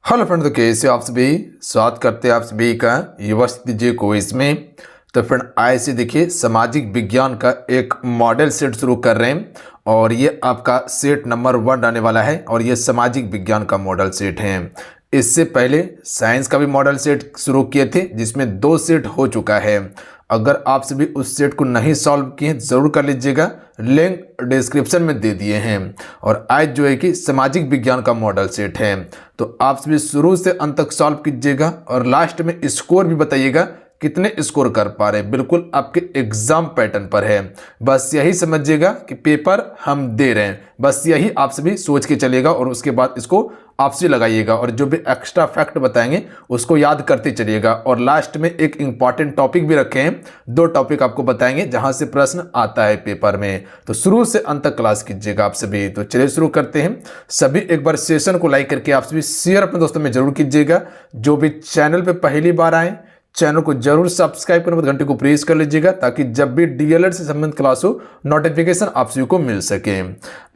Hello friend, तो कैसे हो आप सभी। स्वागत करते हैं आप सभी का यूनिवर्सिटी जे क्विज में। तो फ्रेंड ऐसे देखिए सामाजिक विज्ञान का एक मॉडल सेट शुरू कर रहे हैं और ये आपका सेट नंबर 1 रहने वाला है और ये सामाजिक विज्ञान का मॉडल सेट है। इससे पहले साइंस का भी मॉडल सेट शुरू किए थे जिसमें 2 सेट हो चुका है। अगर आप सभी उस सेट को नहीं सॉल्व किए जरूर कर लीजिएगा, लिंक डिस्क्रिप्शन में दे दिए हैं। और आज जो है कि सामाजिक विज्ञान का मॉडल सेट है, तो आप सभी शुरू से अंत तक सॉल्व कीजिएगा और लास्ट में स्कोर भी बताइएगा कितने स्कोर कर पा रहे हैं। बिल्कुल आपके एग्जाम पैटर्न पर है, बस यही समझिएगा कि पेपर हम दे रहे हैं। बस यही आप सभी सोच के चलिएगा और उसके बाद इसको आपसे लगाइएगा और जो भी एक्स्ट्रा फैक्ट बताएंगे उसको याद करते चलिएगा। और लास्ट में एक इंपॉर्टेंट टॉपिक भी रखे हैं, 2 टॉपिक आपको बताएंगे जहां से प्रश्न आता है पेपर में। तो शुरू से अंत तक क्लास कीजिएगा आप सभी। तो चलिए शुरू करते हैं। सभी एक बार सेशन को लाइक करके आप सभी शेयर अपने दोस्तों में जरूर कीजिएगा। जो भी चैनल पे पहली बार आए चैनल को जरूर सब्सक्राइब करने घंटे को प्रेस कर लीजिएगा ताकि जब भी डीएलएड से संबंधित क्लास हो नोटिफिकेशन आप सभी को मिल सके।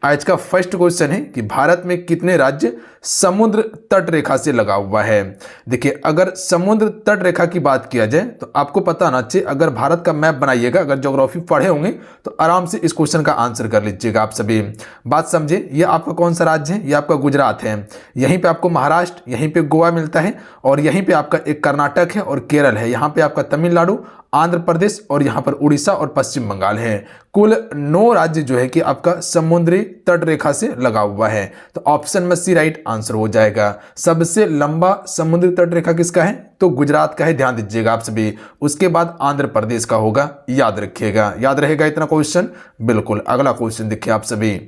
आज का फर्स्ट क्वेश्चन है कि भारत में कितने राज्य समुद्र तट रेखा से लगा हुआ है। देखिए अगर समुद्र तट रेखा की बात किया जाए तो आपको पता होना चाहिए, अगर भारत का मैप बनाइएगा, अगर ज्योग्राफी पढ़े होंगे तो आराम से इस क्वेश्चन का आंसर कर लीजिएगा आप सभी। बात समझे, ये आपका कौन सा राज्य है, ये आपका गुजरात है। यहीं पे आपको महाराष्ट्र, यहीं पे गोवा मिलता है और यहीं पे आपका एक कर्नाटक है और केरल है। यहाँ पे आपका तमिलनाडु, आंध्र प्रदेश और यहाँ पर उड़ीसा और पश्चिम बंगाल है। कुल 9 राज्य जो है कि आपका समुद्री तट रेखा से लगा हुआ है। तो ऑप्शन में सी राइट आंसर हो जाएगा। सबसे लंबा समुद्री तट रेखा किसका है, तो गुजरात का है, ध्यान दीजिएगा आप सभी। उसके बाद आंध्र प्रदेश का होगा, याद रखिएगा। याद रहेगा इतना क्वेश्चन। बिल्कुल अगला क्वेश्चन देखिए आप सभी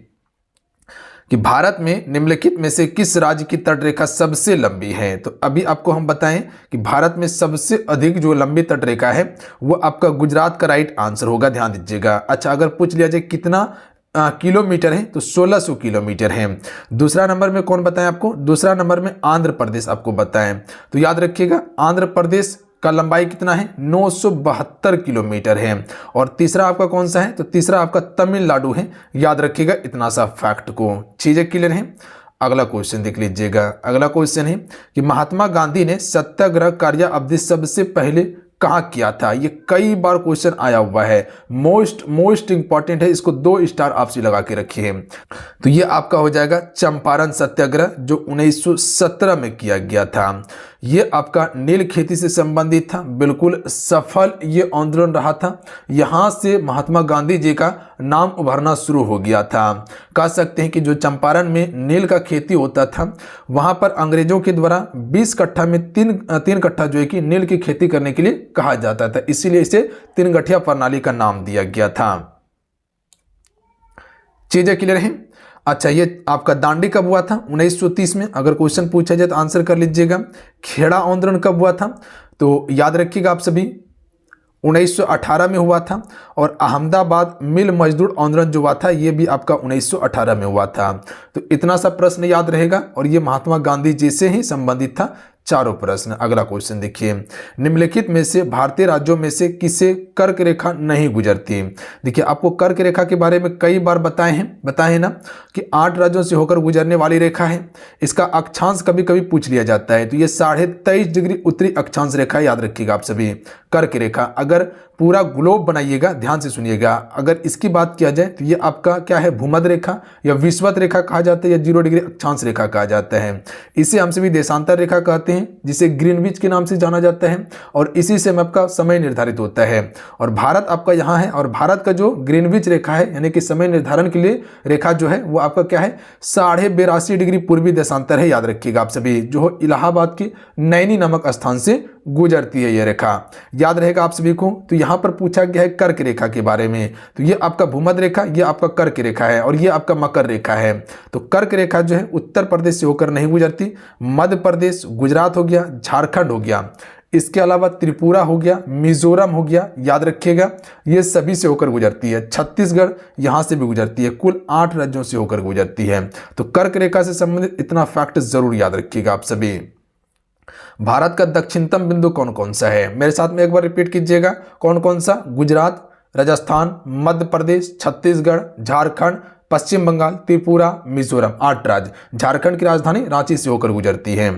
कि भारत में निम्नलिखित में से किस राज्य की तट रेखा सबसे लंबी है। तो अभी आपको हम बताएं कि भारत में सबसे अधिक जो लंबी तट रेखा है वो आपका गुजरात का राइट आंसर होगा, ध्यान दीजिएगा। अच्छा, अगर पूछ लिया जाए कितना किलोमीटर है तो 1600 किलोमीटर है। दूसरा नंबर में कौन बताएं आपको, दूसरा नंबर में आंध्र प्रदेश आपको बताएं। तो याद रखिएगा आंध्र प्रदेश का लंबाई कितना है, 972 किलोमीटर है। और तीसरा आपका कौन सा है, तो तीसरा आपका तमिलनाडु है। याद रखिएगा इतना सा फैक्ट को। चीजें क्लियर हैं। अगला क्वेश्चन देख लीजिएगा। अगला क्वेश्चन है कि महात्मा गांधी ने सत्याग्रह कार्य अवधि सबसे पहले कहाँ किया था। ये कई बार क्वेश्चन आया हुआ है, मोस्ट इंपॉर्टेंट है। इसको 2 स्टार आपसे लगा के रखिए। तो ये आपका हो जाएगा चंपारण सत्याग्रह जो 1917 में किया गया था। ये आपका नील खेती से संबंधित था। बिल्कुल सफल ये आंदोलन रहा था। यहाँ से महात्मा गांधी जी का नाम उभरना शुरू हो गया था। कह सकते हैं कि जो चंपारण में नील का खेती होता था वहाँ पर अंग्रेजों के द्वारा 20 कट्ठा में 3 कट्ठा जो है कि नील की खेती करने के लिए कहा जाता था, इसीलिए इसे 3 गठिया प्रणाली का नाम दिया गया था। चीजें क्लियर हैं। अच्छा, ये आपका दांडी कब हुआ था, 1930 में। अगर क्वेश्चन पूछा जाए तो आंसर कर लीजिएगा। खेड़ा आंदोलन कब हुआ था, तो याद रखिएगा आप सभी 1918 में हुआ था। और अहमदाबाद मिल मजदूर आंदोलन जो हुआ था ये भी आपका 1918 में हुआ था। तो इतना सा प्रश्न याद रहेगा और ये महात्मा गांधी जी से ही संबंधित था। चारों प्रश्न। अगला क्वेश्चन देखिए, निम्नलिखित में से भारतीय राज्यों में से किसे कर्क रेखा नहीं गुजरती। देखिए आपको कर्क रेखा के बारे में कई बार बताए हैं ना कि 8 राज्यों से होकर गुजरने वाली रेखा है। इसका अक्षांश कभी कभी पूछ लिया जाता है, तो ये 23.5 डिग्री उत्तरी अक्षांश रेखा, याद रखिएगा आप सभी। कर्क रेखा अगर पूरा ग्लोब बनाइएगा, ध्यान से सुनिएगा, अगर इसकी बात किया जाए तो ये आपका क्या है, भूमध्य रेखा या विषुवत रेखा कहा जाता है या 0 डिग्री अक्षांश रेखा कहा जाता है। इसे हम सभी देशांतर रेखा कहते हैं जिसे ग्रीनविच के नाम से जाना जाता है और इसी से आपका समय निर्धारित होता है। और भारत आपका यहाँ है और भारत का जो ग्रीनविच रेखा है यानी कि समय निर्धारण के लिए रेखा जो है वो आपका क्या है, 82.5 डिग्री पूर्वी देशांतर है। याद रखिएगा आप सभी, जो इलाहाबाद के नैनी नामक स्थान से गुजरती है ये रेखा। याद रहेगा आप सभी को। तो यहाँ पर पूछा गया है कर्क रेखा के बारे में, तो ये आपका भूमध्य रेखा, ये आपका कर्क रेखा है और ये आपका मकर रेखा है। तो कर्क रेखा जो है उत्तर प्रदेश से होकर नहीं गुजरती, मध्य प्रदेश, गुजरात हो गया, झारखंड हो गया, इसके अलावा त्रिपुरा हो गया, मिजोरम हो गया, याद रखिएगा ये सभी से होकर गुजरती है। छत्तीसगढ़ यहाँ से भी गुजरती है। कुल 8 राज्यों से होकर गुजरती है। तो कर्क रेखा से संबंधित इतना फैक्ट जरूर याद रखिएगा आप सभी। भारत का दक्षिणतम बिंदु कौन कौन सा है, मेरे साथ में एक बार रिपीट कीजिएगा। कौन कौन सा, गुजरात, राजस्थान, मध्य प्रदेश, छत्तीसगढ़, झारखंड, पश्चिम बंगाल, त्रिपुरा, मिजोरम, 8 राज्य। झारखंड की राजधानी रांची से होकर गुजरती है।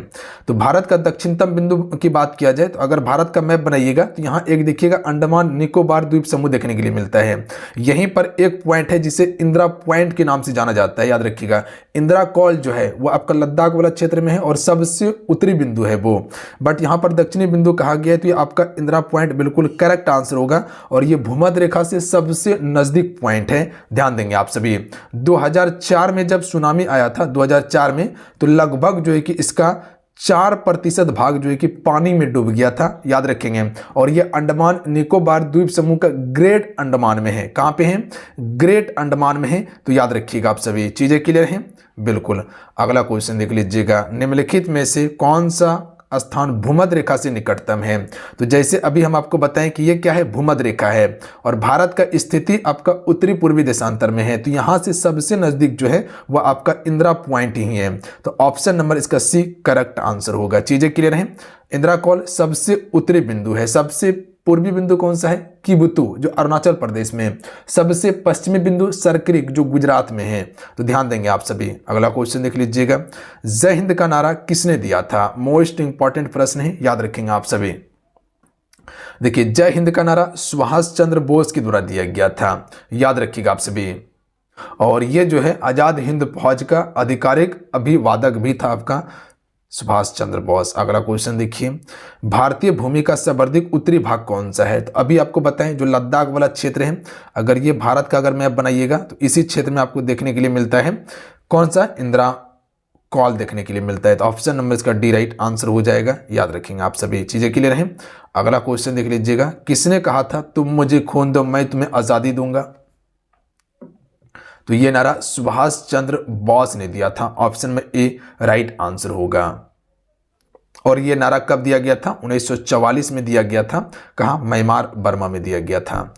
तो भारत का दक्षिणतम बिंदु की बात किया जाए तो अगर भारत का मैप बनाइएगा तो यहाँ एक देखिएगा अंडमान निकोबार द्वीप समूह देखने के लिए मिलता है। यहीं पर एक पॉइंट है जिसे इंदिरा पॉइंट के नाम से जाना जाता है, याद रखिएगा। इंदिरा कॉल जो है वो आपका लद्दाख वाला क्षेत्र में है और सबसे उत्तरी बिंदु है वो, बट यहाँ पर दक्षिणी बिंदु कहा गया है, तो ये आपका इंदिरा पॉइंट बिल्कुल करेक्ट आंसर होगा और ये भूमध्य रेखा से सबसे नजदीक पॉइंट है, ध्यान देंगे आप सभी। 2004 में जब सुनामी आया था 2004 में, तो लगभग जो है कि इसका 4% भाग जो है कि पानी में डूब गया था, याद रखेंगे। और ये अंडमान निकोबार द्वीप समूह का ग्रेट अंडमान में है। कहाँ पे है? ग्रेट अंडमान में है, तो याद रखिएगा आप सभी। चीजें क्लियर हैं? बिल्कुल। अगला क्वेश्चन देख लीजिएगा, निम्नलिखित में से कौन सा स्थान भूमध्य रेखा से निकटतम है? तो जैसे अभी हम आपको बताएं कि ये क्या है, भूमध्य रेखा है और भारत का स्थिति आपका उत्तरी पूर्वी देशांतर में है, तो यहां से सबसे नजदीक जो है वह आपका इंदिरा पॉइंट ही है। तो ऑप्शन नंबर इसका सी करेक्ट आंसर होगा। चीजें क्लियर हैं? इंदिरा कॉल सबसे उत्तरी बिंदु है। सबसे पूर्वी बिंदु कौन सा है? किबुतु जो अरुणाचल प्रदेश में। सबसे पश्चिमी बिंदु सरक्रिक जो गुजरात में है। तो ध्यान देंगे आप सभी। अगला क्वेश्चन देख लीजिएगा, जय हिंद का नारा किसने दिया था? मोस्ट इंपॉर्टेंट प्रश्न है, याद रखेंगे आप सभी। देखिए, जय हिंद का नारा सुभाष चंद्र बोस के द्वारा दिया गया था, याद रखिएगा आप सभी। और ये जो है आजाद हिंद फौज का आधिकारिक अभिवादक भी था आपका सुभाष चंद्र बोस। अगला क्वेश्चन देखिए, भारतीय भूमि का सर्वाधिक उत्तरी भाग कौन सा है? तो अभी आपको बताएं जो लद्दाख वाला क्षेत्र है, अगर ये भारत का अगर मैप बनाइएगा तो इसी क्षेत्र में आपको देखने के लिए मिलता है कौन सा? इंदिरा कॉल देखने के लिए मिलता है। तो ऑप्शन नंबर इसका डी राइट आंसर हो जाएगा, याद रखेंगे आप सभी। चीजें क्लियर हैं? अगला क्वेश्चन देख लीजिएगा, किसने कहा था तुम मुझे खून दो मैं तुम्हें आजादी दूंगा? तो ये नारा सुभाष चंद्र बोस ने दिया था। ऑप्शन में ए राइट आंसर होगा। और ये नारा कब दिया गया था? 1944 में दिया गया था। कहाँ? म्यांमार बर्मा में दिया गया था।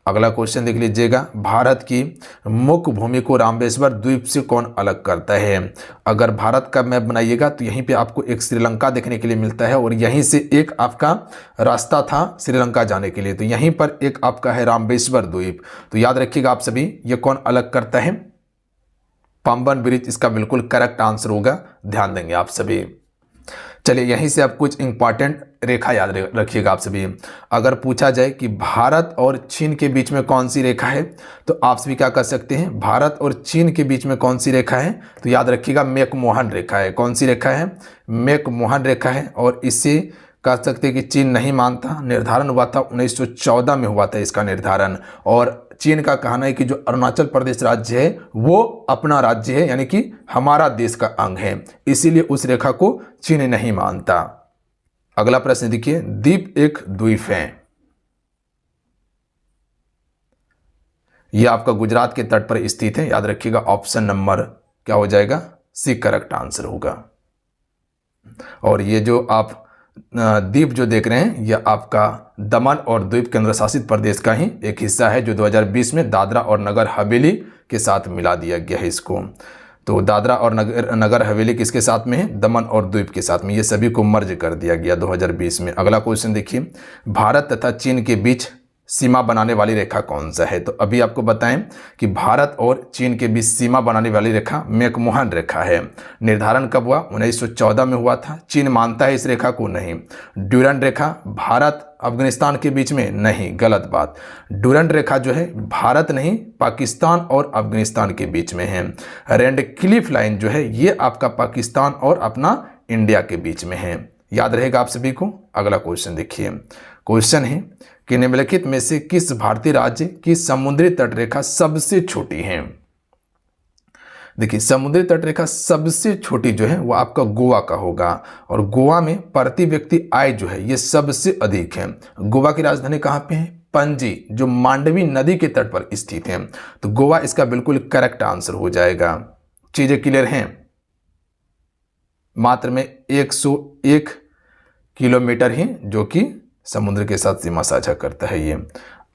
अगला क्वेश्चन देख लीजिएगा, भारत की मुख्य भूमि को रामेश्वर द्वीप से कौन अलग करता है? अगर भारत का मैप बनाइएगा तो यहीं पे आपको एक श्रीलंका देखने के लिए मिलता है और यहीं से एक आपका रास्ता था श्रीलंका जाने के लिए, तो यहीं पर एक आपका है रामेश्वर द्वीप। तो याद रखिएगा आप सभी, ये कौन अलग करता है? पाम्बन ब्रिज इसका बिल्कुल करेक्ट आंसर होगा, ध्यान देंगे आप सभी। चलिए, यहीं से आप कुछ इंपॉर्टेंट रेखा याद रखिएगा आप सभी। अगर पूछा जाए कि भारत और चीन के बीच में कौन सी रेखा है, तो आप सभी क्या कर सकते हैं? भारत और चीन के बीच में कौन सी रेखा है? तो याद रखिएगा मैकमोहन रेखा है। कौन सी रेखा है? मैकमोहन रेखा है। और इसे कह सकते हैं कि चीन नहीं मानता। निर्धारण हुआ था 1914 में हुआ था इसका निर्धारण। और चीन का कहना है कि जो अरुणाचल प्रदेश राज्य है वो अपना राज्य है, यानी कि हमारा देश का अंग है, इसीलिए उस रेखा को चीन नहीं मानता। अगला प्रश्न देखिए, द्वीप एक द्वीप है, यह आपका गुजरात के तट पर स्थित है, याद रखिएगा। ऑप्शन नंबर क्या हो जाएगा? सी करेक्ट आंसर होगा। और ये जो आप द्वीप जो देख रहे हैं यह आपका दमन और द्वीप केंद्र शासित प्रदेश का ही एक हिस्सा है, जो 2020 में दादरा और नगर हवेली के साथ मिला दिया गया है इसको। तो दादरा और नगर हवेली किसके साथ में है? दमन और द्वीप के साथ में। ये सभी को मर्ज कर दिया गया 2020 में। अगला क्वेश्चन देखिए, भारत तथा चीन के बीच सीमा बनाने वाली रेखा कौन सा है? तो अभी आपको बताएं कि भारत और चीन के बीच सीमा बनाने वाली रेखा मैकमोहन रेखा है। निर्धारण कब हुआ? 1914 में हुआ था। चीन मानता है इस रेखा को नहीं। ड्यूरंड रेखा भारत अफगानिस्तान के बीच में नहीं, गलत बात। ड्यूरंड रेखा जो है भारत नहीं पाकिस्तान और अफगानिस्तान के बीच में है। रेडक्लिफ लाइन जो है ये आपका पाकिस्तान और अपना इंडिया के बीच में है, याद रहेगा आप सभी को। अगला क्वेश्चन देखिए, क्वेश्चन है कि निम्नलिखित में से किस भारतीय राज्य की समुद्री तटरेखा सबसे छोटी है? देखिए, समुद्री तटरेखा सबसे छोटी जो है वो आपका गोवा का होगा। और गोवा में प्रति व्यक्ति आय जो है ये सबसे अधिक है। गोवा की राजधानी कहाँ पे है? पणजी, जो मांडवी नदी के तट पर स्थित है। तो गोवा इसका बिल्कुल करेक्ट आंसर हो जाएगा। चीजें क्लियर हैं? मात्र में 101 किलोमीटर ही जो कि समुद्र के साथ सीमा साझा करता है ये।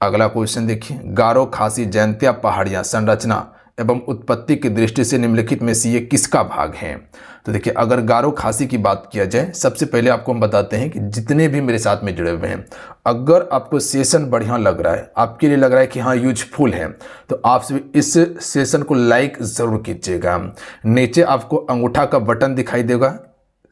अगला क्वेश्चन देखिए, गारो खासी जयंतिया पहाड़ियां संरचना एवं उत्पत्ति की दृष्टि से निम्नलिखित में से ये किसका भाग है? तो देखिए, अगर गारो खासी की बात किया जाए, सबसे पहले आपको हम बताते हैं कि जितने भी मेरे साथ में जुड़े हुए हैं, अगर आपको सेशन बढ़िया लग रहा है, आपके लिए लग रहा है कि हाँ यूजफुल है, तो आप सभी इस सेशन को लाइक ज़रूर कीजिएगा। नीचे आपको अंगूठा का बटन दिखाई देगा,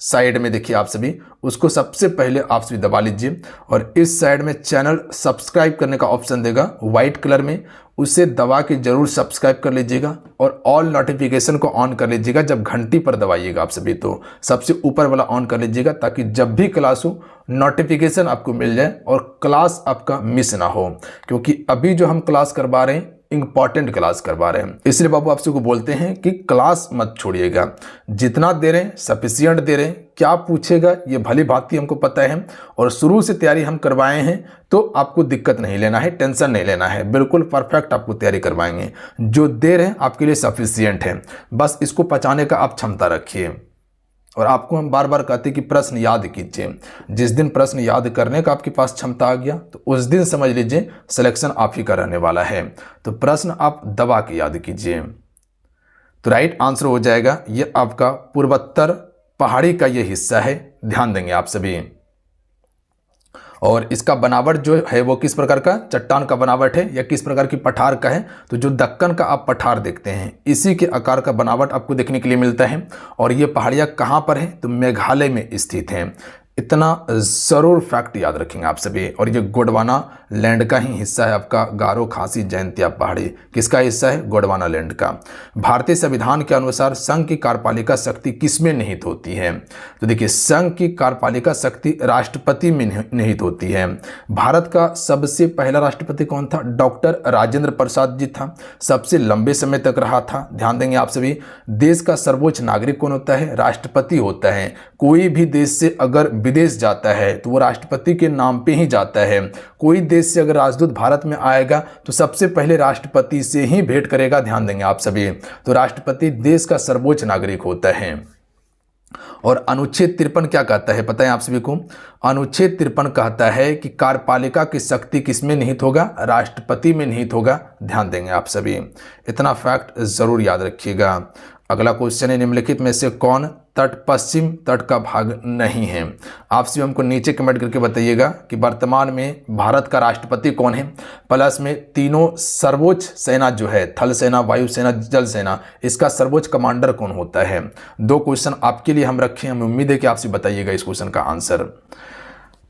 साइड में देखिए आप सभी, उसको सबसे पहले आप सभी दबा लीजिए और इस साइड में चैनल सब्सक्राइब करने का ऑप्शन देगा व्हाइट कलर में, उसे दबा के जरूर सब्सक्राइब कर लीजिएगा और ऑल नोटिफिकेशन को ऑन कर लीजिएगा। जब घंटी पर दबाइएगा आप सभी तो सबसे ऊपर वाला ऑन कर लीजिएगा, ताकि जब भी क्लास हो नोटिफिकेशन आपको मिल जाए और क्लास आपका मिस ना हो, क्योंकि अभी जो हम क्लास करवा रहे हैं इंपॉर्टेंट क्लास करवा रहे हैं। इसलिए बाबू आपसे को बोलते हैं कि क्लास मत छोड़िएगा, जितना दे रहे हैं सफिशिएंट दे रहे हैं। क्या पूछेगा ये भली भांति हमको पता है और शुरू से तैयारी हम करवाए हैं, तो आपको दिक्कत नहीं लेना है, टेंशन नहीं लेना है, बिल्कुल परफेक्ट आपको तैयारी करवाएंगे। जो दे रहे हैं आपके लिए सफिशिएंट है, बस इसको पचाने का आप क्षमता रखिए। और आपको हम बार बार कहते हैं कि प्रश्न याद कीजिए। जिस दिन प्रश्न याद करने का आपके पास क्षमता आ गया, तो उस दिन समझ लीजिए सिलेक्शन आप ही का रहने वाला है। तो प्रश्न आप दबा के याद कीजिए। तो राइट आंसर हो जाएगा ये आपका पूर्वोत्तर पहाड़ी का ये हिस्सा है, ध्यान देंगे आप सभी। और इसका बनावट जो है वो किस प्रकार का चट्टान का बनावट है या किस प्रकार की पठार का है? तो जो दक्कन का आप पठार देखते हैं, इसी के आकार का बनावट आपको देखने के लिए मिलता है। और ये पहाड़ियाँ कहाँ पर है? तो मेघालय में स्थित है। इतना ज़रूर फैक्ट याद रखेंगे आप सभी। और ये गोंडवाना लैंड का ही हिस्सा है आपका गारो खासी जयंतिया पहाड़ी। किसका हिस्सा है? गोंडवाना लैंड का। भारतीय संविधान के अनुसार संघ की कार्यपालिका शक्ति किसमें निहित होती है? तो देखिए, संघ की कार्यपालिका शक्ति राष्ट्रपति में निहित होती है। भारत का सबसे पहला राष्ट्रपति कौन था? डॉक्टर राजेंद्र प्रसाद जी था, सबसे लंबे समय तक रहा था। ध्यान देंगे आप सभी। देश का सर्वोच्च नागरिक कौन होता है? राष्ट्रपति होता है। कोई भी देश से अगर विदेश जाता है तो वो राष्ट्रपति के नाम पे ही जाता है। कोई देश से अगर राजदूत भारत में आएगा तो सबसे पहले राष्ट्रपति से ही भेंट करेगा। ध्यान देंगे आप सभी। तो राष्ट्रपति देश का सर्वोच्च नागरिक होता है। और अनुच्छेद 53 क्या कहता है पता है आप सभी को? अनुच्छेद 53 कहता है कि कार्यपालिका की शक्ति किसमें निहित होगा? राष्ट्रपति में निहित होगा। ध्यान देंगे आप सभी। इतना फैक्ट जरूर याद रखिएगा। अगला क्वेश्चन है, निम्नलिखित में से कौन तट पश्चिम तट का भाग नहीं है? आप सभी हमको नीचे कमेंट करके बताइएगा कि वर्तमान में भारत का राष्ट्रपति कौन है, प्लस में तीनों सर्वोच्च सेना जो है, थल सेना, वायु सेना, जल सेना, इसका सर्वोच्च कमांडर कौन होता है? 2 क्वेश्चन आपके लिए हम रखे हैं, हमें उम्मीद है कि आपसे बताइएगा इस क्वेश्चन का आंसर।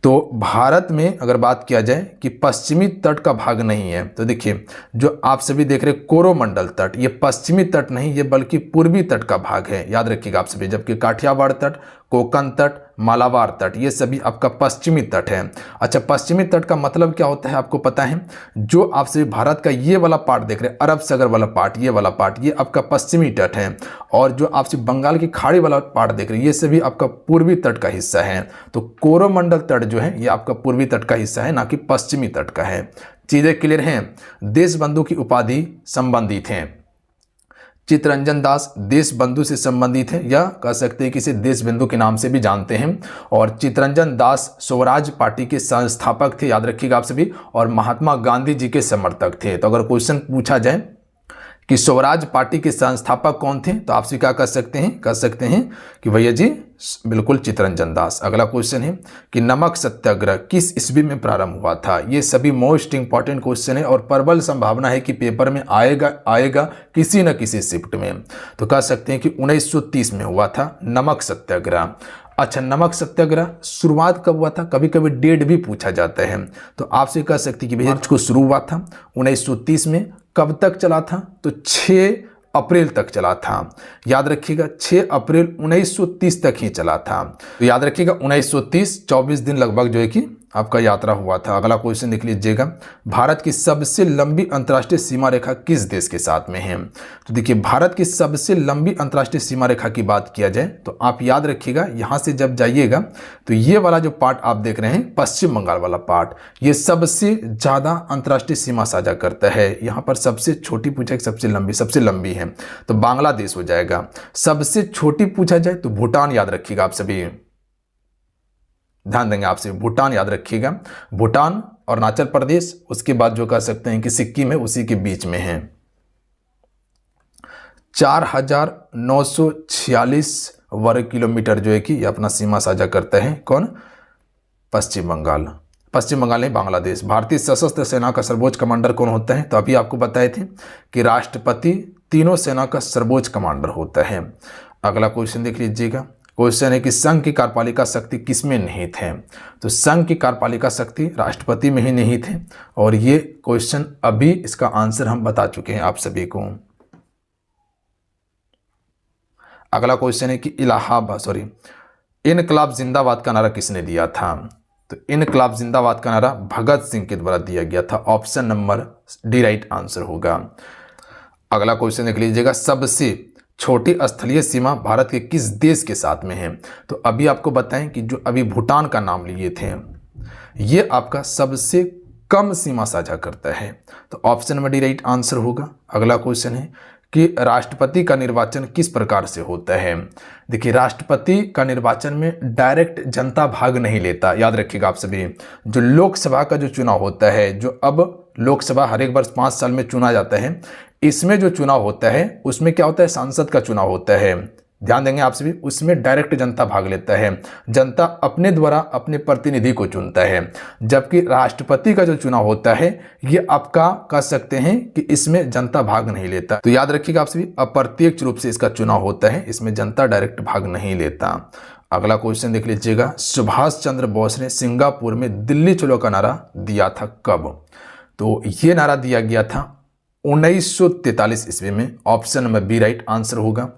तो भारत में अगर बात किया जाए कि पश्चिमी तट का भाग नहीं है, तो देखिए जो आप सभी देख रहे कोरोमंडल तट, ये पश्चिमी तट नहीं, ये बल्कि पूर्वी तट का भाग है, याद रखिएगा आप सभी। जबकि काठियावाड़ तट, कोंकण तट, मालाबार तट, ये सभी आपका पश्चिमी तट है। अच्छा, पश्चिमी तट का मतलब क्या होता है आपको पता है? जो आप सभी भारत का ये वाला पार्ट देख रहे हैं, अरब सागर वाला पार्ट, ये वाला पार्ट, ये आपका पश्चिमी तट है। और जो आप सभी बंगाल की खाड़ी वाला पार्ट देख रहे हैं, ये सभी आपका पूर्वी तट का हिस्सा है। तो कोरोमंडल तट जो है ये आपका पूर्वी तट का हिस्सा है, ना कि पश्चिमी तट का है। चीजें क्लियर हैं? देशबंधु की उपाधि संबंधित हैं। चित्तरंजन दास देश बंधु से संबंधित है, या कह सकते हैं कि इसे देश बंधु के नाम से भी जानते हैं। और चित्तरंजन दास स्वराज पार्टी के संस्थापक थे, याद रखिएगा आप सभी, और महात्मा गांधी जी के समर्थक थे। तो अगर क्वेश्चन पूछा जाए कि स्वराज पार्टी के संस्थापक कौन थे, तो आप से क्या कह सकते हैं कि भैया जी बिल्कुल चित्तरंजन दास। अगला क्वेश्चन है कि नमक सत्याग्रह किस ईस्वी में प्रारंभ हुआ था? ये सभी मोस्ट इंपॉर्टेंट क्वेश्चन है और प्रबल संभावना है कि पेपर में आएगा किसी न किसी शिफ्ट में। तो कह सकते हैं कि 1930 में हुआ था नमक सत्याग्रह। अच्छा, नमक सत्याग्रह शुरुआत कब हुआ था? कभी कभी डेट भी पूछा जाता है। तो आपसे कह सकते हैं कि भैया इसको शुरू हुआ था 1930 में। कब तक चला था? तो 6 अप्रैल तक चला था। याद रखिएगा 6 अप्रैल 1930 तक ही चला था। तो याद रखिएगा 1930, 24 दिन लगभग जो है कि आपका यात्रा हुआ था। अगला क्वेश्चन देख लीजिएगा, भारत की सबसे लंबी अंतर्राष्ट्रीय सीमा रेखा किस देश के साथ में है? तो देखिए भारत की सबसे लंबी अंतर्राष्ट्रीय सीमा रेखा की बात किया जाए तो आप याद रखिएगा, यहाँ से जब जाइएगा तो ये वाला जो पार्ट आप देख रहे हैं पश्चिम बंगाल वाला पार्ट, ये सबसे ज़्यादा अंतर्राष्ट्रीय सीमा साझा करता है। यहाँ पर सबसे छोटी पूछा है, सबसे लंबी है तो बांग्लादेश हो जाएगा। सबसे छोटी पूछा जाए तो भूटान याद रखिएगा आप सभी, ध्यान देंगे आपसे, भूटान याद रखिएगा। भूटान और अरुणाचल प्रदेश, उसके बाद जो कह सकते हैं कि सिक्किम है, उसी के बीच में है। 4,946 वर्ग किलोमीटर जो है कि ये अपना सीमा साझा करता है। कौन? पश्चिम बंगाल। पश्चिम बंगाल नहीं, बांग्लादेश। भारतीय सशस्त्र सेना का सर्वोच्च कमांडर कौन होता है? तो अभी आपको बताए थे कि राष्ट्रपति तीनों सेना का सर्वोच्च कमांडर होता है। अगला क्वेश्चन देख लीजिएगा। क्वेश्चन है कि संघ की कार्यपालिका शक्ति किसमें निहित है? तो संघ की कार्यपालिका शक्ति राष्ट्रपति में ही निहित है, और ये क्वेश्चन अभी इसका आंसर हम बता चुके हैं आप सभी को। अगला क्वेश्चन है कि इनकलाब जिंदाबाद का नारा किसने दिया था? तो इनकलाब जिंदाबाद का नारा भगत सिंह के द्वारा दिया गया था। Option number D right answer होगा। अगला क्वेश्चन देख लीजिएगा। सबसे छोटी स्थलीय सीमा भारत के किस देश के साथ में है? तो अभी आपको बताएं कि जो अभी भूटान का नाम लिए थे, ये आपका सबसे कम सीमा साझा करता है। तो option number D right answer होगा। अगला क्वेश्चन है कि राष्ट्रपति का निर्वाचन किस प्रकार से होता है? देखिए, राष्ट्रपति का निर्वाचन में डायरेक्ट जनता भाग नहीं लेता। याद रखिएगा आप सभी। जो लोकसभा का जो चुनाव होता है, जो अब लोकसभा हर एक वर्ष 5 साल में चुना जाता है, इसमें जो चुनाव होता है उसमें क्या होता है? सांसद का चुनाव होता है। ध्यान देंगे आप सभी, उसमें डायरेक्ट जनता भाग लेता है। जनता अपने द्वारा अपने प्रतिनिधि को चुनता है। जबकि राष्ट्रपति का जो चुनाव होता है, ये आपका कह सकते हैं कि इसमें जनता भाग नहीं लेता। तो याद रखिएगा आप सभी, अप्रत्यक्ष रूप से इसका चुनाव होता है, इसमें जनता डायरेक्ट भाग नहीं लेता। अगला क्वेश्चन देख लीजिएगा। सुभाष चंद्र बोस ने सिंगापुर में दिल्ली चलो का नारा दिया था कब? तो ये नारा दिया गया था 1943 ईस्वी में। Option number B right answer होगा।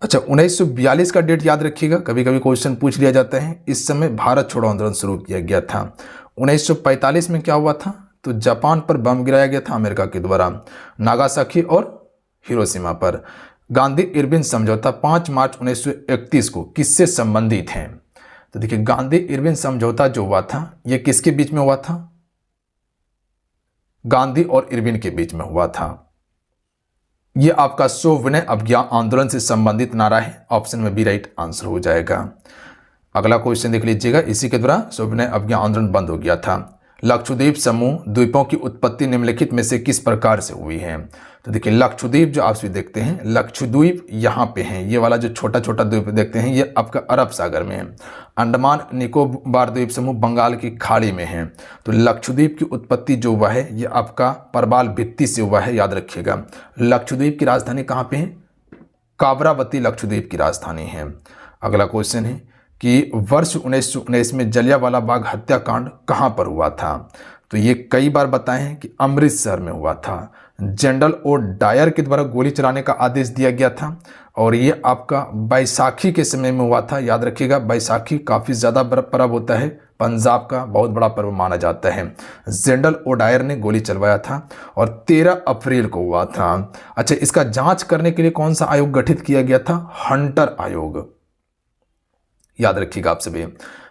अच्छा, 1942 का डेट याद रखिएगा, कभी कभी क्वेश्चन पूछ लिया जाता है। इस समय भारत छोड़ो आंदोलन शुरू किया गया था। 1945 में क्या हुआ था? तो जापान पर बम गिराया गया था अमेरिका के द्वारा, नागासाकी और हिरोशिमा पर। गांधी इरविन समझौता 5 मार्च 1931 को किससे संबंधित है? तो देखिए, गांधी इरविन समझौता जो हुआ था, यह किसके बीच में हुआ था? गांधी और इरविन के बीच में हुआ था। यह आपका सविनय अवज्ञा आंदोलन से संबंधित नारा है। ऑप्शन में बी राइट आंसर हो जाएगा। अगला क्वेश्चन देख लीजिएगा। इसी के द्वारा सविनय अवज्ञा आंदोलन बंद हो गया था। लक्षद्वीप समूह द्वीपों की उत्पत्ति निम्नलिखित में से किस प्रकार से हुई है? तो देखिए, लक्षद्वीप जो आप सभी देखते हैं, लक्षद्वीप यहाँ पे हैं। ये वाला जो छोटा छोटा द्वीप देखते हैं, ये आपका अरब सागर में है। अंडमान निकोबार द्वीप समूह बंगाल की खाड़ी में है। तो लक्षद्वीप की उत्पत्ति जो हुआ है, ये आपका परबाल भित्ति से हुआ है। याद रखिएगा। लक्षद्वीप की राजधानी कहाँ पे है? काबरावती लक्षद्वीप की राजधानी है। अगला क्वेश्चन है कि वर्ष 1919 में जलियांवाला बाग हत्याकांड कहाँ पर हुआ था? तो ये कई बार बताए हैं कि अमृतसर में हुआ था। जनरल ओ डायर के द्वारा गोली चलाने का आदेश दिया गया था, और ये आपका बैसाखी के समय में हुआ था। याद रखिएगा, बैसाखी काफ़ी ज़्यादा बड़ा पर्व होता है, पंजाब का बहुत बड़ा पर्व माना जाता है। जनरल ओ डायर ने गोली चलवाया था और 13 अप्रैल को हुआ था। अच्छा, इसका जांच करने के लिए कौन सा आयोग गठित किया गया था? हंटर आयोग। याद रखिएगा आप सभी।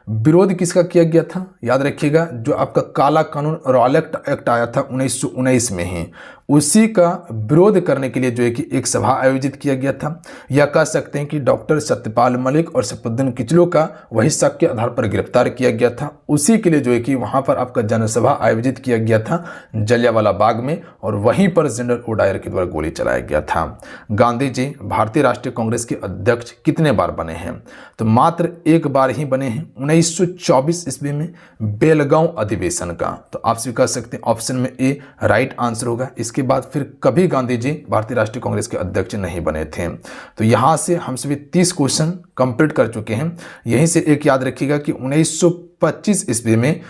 विरोध किसका किया गया था? याद रखिएगा, जो आपका काला कानून रॉलेट एक्ट आया था 1919 में ही, उसी का विरोध करने के लिए जो है कि एक सभा आयोजित किया गया था। या कह सकते हैं कि डॉक्टर सत्यपाल मलिक और सैफुद्दीन किचलू का वही शक के आधार पर गिरफ्तार किया गया था। उसी के लिए जो है कि वहां पर आपका जनसभा आयोजित किया गया था जलियांवाला बाग में, और वहीं पर जनरल ओ डायर के द्वारा गोली चलाया गया था। गांधी जी भारतीय राष्ट्रीय कांग्रेस के अध्यक्ष कितने बार बने हैं? तो मात्र एक बार ही बने हैं, 1924 ईस्वी में बेलगांव अधिवेशन का। तो आप स्वीकार सकते हैं ऑप्शन में ए राइट आंसर होगा। इसके बाद फिर कभी गांधी जी भारतीय राष्ट्रीय कांग्रेस के अध्यक्ष नहीं बने थे। तो यहां से हम सभी 30 क्वेश्चन कंप्लीट कर चुके हैं। यहीं से एक याद रखिएगा कि 1925 ईस्वी में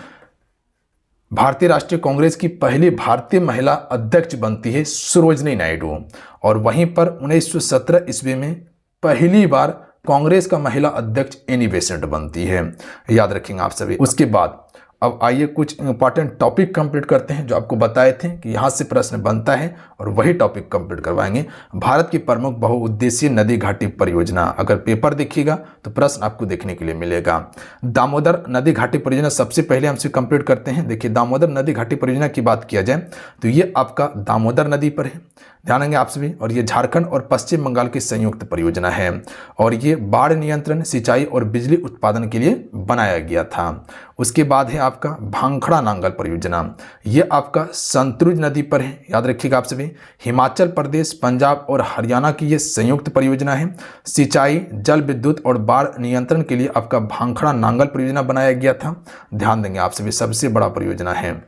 भारतीय राष्ट्रीय कांग्रेस की पहली भारतीय महिला अध्यक्ष बनती है सरोजिनी नायडू, और वहीं पर 1917 ईस्वी में पहली बार कांग्रेस का महिला अध्यक्ष एनी बेसेंट बनती है। याद रखेंगे आप सभी। उसके बाद अब आइए कुछ इंपॉर्टेंट टॉपिक कंप्लीट करते हैं जो आपको बताए थे कि यहाँ से प्रश्न बनता है, और वही टॉपिक कंप्लीट करवाएंगे। भारत की प्रमुख बहुउद्देशीय नदी घाटी परियोजना, अगर पेपर देखिएगा तो प्रश्न आपको देखने के लिए मिलेगा। दामोदर नदी घाटी परियोजना सबसे पहले हमसे कंप्लीट करते हैं। देखिए, दामोदर नदी घाटी परियोजना की बात किया जाए तो ये आपका दामोदर नदी पर है। ध्यान देंगे आप सभी। और ये झारखंड और पश्चिम बंगाल की संयुक्त परियोजना है और ये बाढ़ नियंत्रण, सिंचाई और बिजली उत्पादन के लिए बनाया गया था। उसके बाद है आपका भांखड़ा नांगल परियोजना, ये आपका सतलुज नदी पर है, याद रखिएगा आप सभी। हिमाचल प्रदेश, पंजाब और हरियाणा की ये संयुक्त परियोजना है। सिंचाई, जल विद्युत और बाढ़ नियंत्रण के लिए आपका भांखड़ा नांगल परियोजना बनाया गया था। ध्यान देंगे आप सभी, सबसे बड़ा परियोजना है।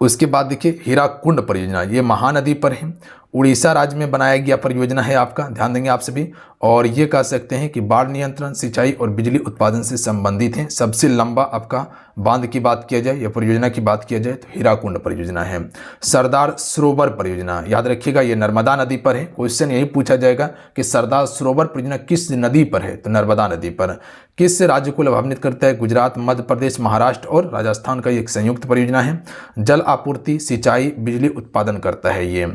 उसके बाद देखिए हीराकुंड परियोजना, ये महानदी पर है, उड़ीसा राज्य में बनाया गया परियोजना है आपका। ध्यान देंगे आप सभी। और ये कह सकते हैं कि बाढ़ नियंत्रण, सिंचाई और बिजली उत्पादन से संबंधित है। सबसे लंबा आपका बांध की बात किया जाए या परियोजना की बात किया जाए तो हीराकुंड परियोजना है। सरदार सरोवर परियोजना, याद रखिएगा ये नर्मदा नदी पर है। क्वेश्चन यही पूछा जाएगा कि सरदार सरोवर परियोजना किस नदी पर है, तो नर्मदा नदी पर। किस राज्य को लाभान्वित करता है, गुजरात, मध्य प्रदेश, महाराष्ट्र और राजस्थान का एक संयुक्त परियोजना है। जल आपूर्ति, सिंचाई, बिजली उत्पादन करता है ये।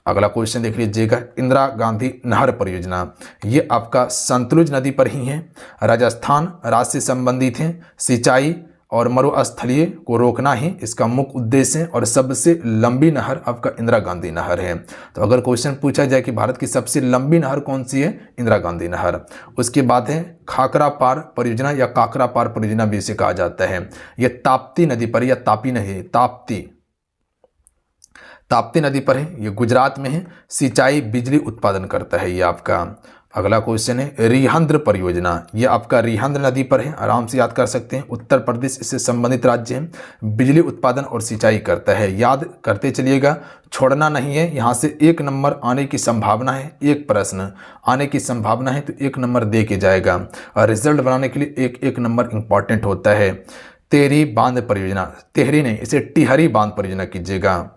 अगला क्वेश्चन देख लीजिएगा, इंदिरा गांधी नहर परियोजना, ये आपका सतलुज नदी पर ही है, राजस्थान राज्य से संबंधित है। सिंचाई और मरुस्थलीय को रोकना ही इसका मुख्य उद्देश्य है और सबसे लंबी नहर आपका इंदिरा गांधी नहर है। तो अगर क्वेश्चन पूछा जाए कि भारत की सबसे लंबी नहर कौन सी है, इंदिरा गांधी नहर। उसके बाद है खाकरा पार परियोजना या काकरा पार परियोजना भी इसे कहा जाता है। यह ताप्ती नदी पर या तापी नहीं, ताप्ती नदी पर है, ये गुजरात में है। सिंचाई, बिजली उत्पादन करता है ये आपका। अगला क्वेश्चन है रिहंद्र परियोजना, ये आपका रिहंद्र नदी पर है, आराम से याद कर सकते हैं। उत्तर प्रदेश इससे संबंधित राज्य है। बिजली उत्पादन और सिंचाई करता है, याद करते चलिएगा, छोड़ना नहीं है। यहाँ से 1 नंबर आने की संभावना है, एक प्रश्न आने की संभावना है तो 1 नंबर दे के जाएगा। और रिजल्ट बनाने के लिए एक नंबर इंपॉर्टेंट होता है। टेहरी बांध परियोजना, टेहरी नहीं, इसे टिहरी बांध परियोजना कीजिएगा।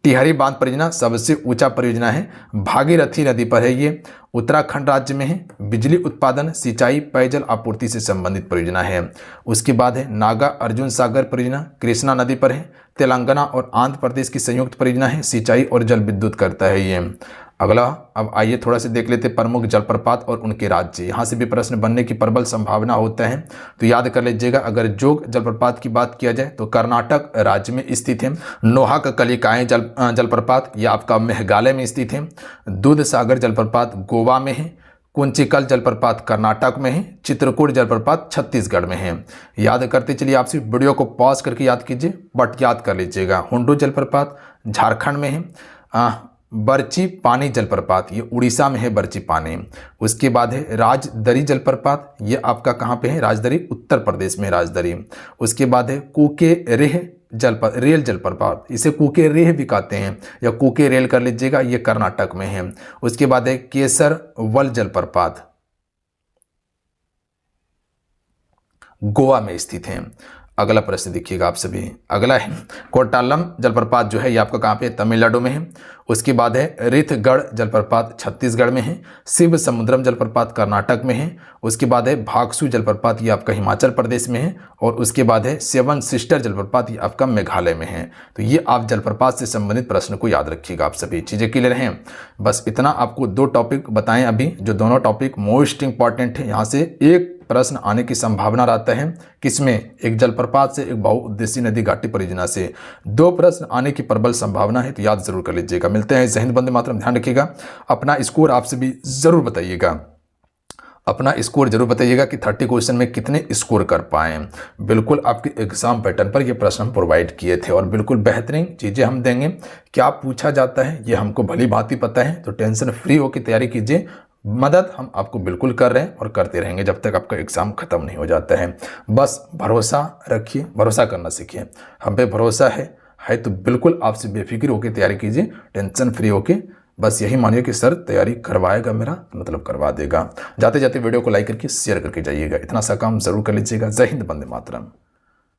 टिहरी बांध परियोजना सबसे ऊंचा परियोजना है, भागीरथी नदी पर है ये, उत्तराखंड राज्य में है। बिजली उत्पादन, सिंचाई, पेयजल आपूर्ति से संबंधित परियोजना है। उसके बाद है नागा अर्जुन सागर परियोजना, कृष्णा नदी पर है, तेलंगाना और आंध्र प्रदेश की संयुक्त परियोजना है। सिंचाई और जल विद्युत करता है ये। अगला अब आइए थोड़ा सा देख लेते हैं प्रमुख जलप्रपात और उनके राज्य, यहाँ से भी प्रश्न बनने की प्रबल संभावना होता है, तो याद कर लीजिएगा। अगर जोग जलप्रपात की बात किया जाए तो कर्नाटक राज्य में स्थित है। नोहक कलिकाएं जलप्रपात यह आपका मेघालय में स्थित है। दूध सागर जलप्रपात गोवा में है। कुंचिकल जलप्रपात कर्नाटक में है। चित्रकूट जलप्रपात छत्तीसगढ़ में है। याद करते चलिए, आपसे वीडियो को पॉज करके याद कीजिए, बट याद कर लीजिएगा। हुंडू जलप्रपात झारखंड में है। बरची पानी जलप्रपात ये उड़ीसा में है, बरची पानी। उसके बाद है राजदरी जलप्रपात, ये आपका कहाँ पे है, राजदरी उत्तर प्रदेश में, राजदरी। उसके बाद है कुके रेह रेल जलप्रपात, इसे कुके रेह भी कहते हैं या कुके रेल कर लीजिएगा, ये कर्नाटक में है। उसके बाद है केसर वल जलप्रपात, गोवा में स्थित है। अगला प्रश्न देखिएगा आप सभी, अगला है कोटालम जलप्रपात जो है ये आपका कहाँ पे, तमिलनाडु में है। उसके बाद है रिथगढ़ जलप्रपात छत्तीसगढ़ में है। शिव समुद्रम जलप्रपात कर्नाटक में है। उसके बाद है भागसू जलप्रपात ये आपका हिमाचल प्रदेश में है। और उसके बाद है सेवन सिस्टर जलप्रपात ये आपका मेघालय में है। तो ये आप जलप्रपात से संबंधित प्रश्न को याद रखिएगा, आप सभी चीज़ें क्लियर हैं। बस इतना आपको 2 टॉपिक बताएं अभी, जो दोनों टॉपिक मोस्ट इंपॉर्टेंट है। यहाँ से एक प्रश्न आने की संभावना रहता है, किसमें, एक जलप्रपात से, एक बहुउद्देशीय नदी घाटी परियोजना से। 2 प्रश्न आने की प्रबल संभावना है, तो याद जरूर कर लीजिएगा। मिलते हैं, जय हिंद, वंदे मातरम। ध्यान रखिएगा, अपना स्कोर आपसे भी जरूर बताइएगा, अपना स्कोर जरूर बताइएगा कि 30 क्वेश्चन में कितने स्कोर कर पाए। बिल्कुल आपके एग्जाम पैटर्न पर ये प्रश्न हम प्रोवाइड किए थे और बिल्कुल बेहतरीन चीज़ें हम देंगे। क्या पूछा जाता है ये हमको भली भांति पता है, तो टेंशन फ्री होकर तैयारी कीजिए। मदद हम आपको बिल्कुल कर रहे हैं और करते रहेंगे जब तक आपका एग्ज़ाम ख़त्म नहीं हो जाता है। बस भरोसा रखिए, भरोसा करना सीखिए, हम पे भरोसा है तो बिल्कुल आपसे बेफिक्र होकर तैयारी कीजिए, टेंशन फ्री होके। बस यही मानिए कि सर तैयारी करवाएगा मेरा, मतलब करवा देगा। जाते जाते वीडियो को लाइक करके शेयर करके जाइएगा, इतना सा काम जरूर कर लीजिएगा। जय हिंद, वंदे मातरम।